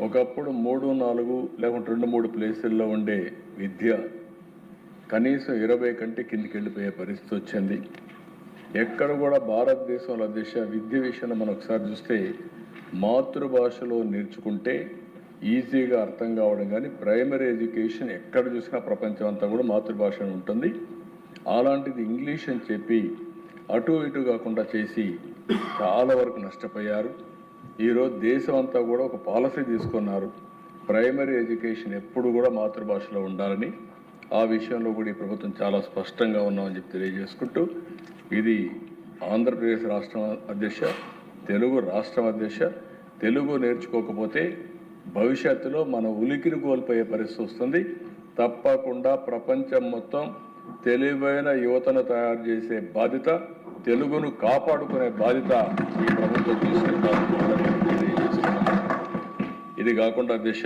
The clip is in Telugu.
ఒకప్పుడు 3, 4 లేకుంటే 2, 3 ప్లేసుల్లో ఉండే విద్య కనీసం 20 కంటే కిందికి వెళ్ళిపోయే పరిస్థితి వచ్చింది. ఎక్కడ కూడా భారతదేశంలో విద్య విషయంలో మనం ఒకసారి చూస్తే మాతృభాషలో నేర్చుకుంటే ఈజీగా అర్థం కావడం, కానీ ప్రైమరీ ఎడ్యుకేషన్ ఎక్కడ చూసినా ప్రపంచం అంతా కూడా మాతృభాష ఉంటుంది. అలాంటిది ఇంగ్లీష్ అని చెప్పి అటు ఇటు కాకుండా చేసి చాలా వరకు నష్టపోయారు. ఈరోజు దేశం అంతా కూడా ఒక పాలసీ తీసుకున్నారు, ప్రైమరీ ఎడ్యుకేషన్ ఎప్పుడు కూడా మాతృభాషలో ఉండాలని. ఆ విషయంలో కూడా ఈ ప్రభుత్వం చాలా స్పష్టంగా ఉన్నామని చెప్పి తెలియజేసుకుంటూ, ఇది ఆంధ్రప్రదేశ్ రాష్ట్రం అధ్యక్ష, తెలుగు రాష్ట్రం అధ్యక్ష, తెలుగు నేర్చుకోకపోతే భవిష్యత్తులో మన ఉనికిని కోల్పోయే పరిస్థితి వస్తుంది. తప్పకుండా ప్రపంచం మొత్తం తెలివైన యువతను తయారు చేసే బాధ్యత, తెలుగును కాపాడుకునే బాధ్యత ఈ ప్రభుత్వం తీసుకుంటారు. ఇది కాకుండా అధ్యక్ష,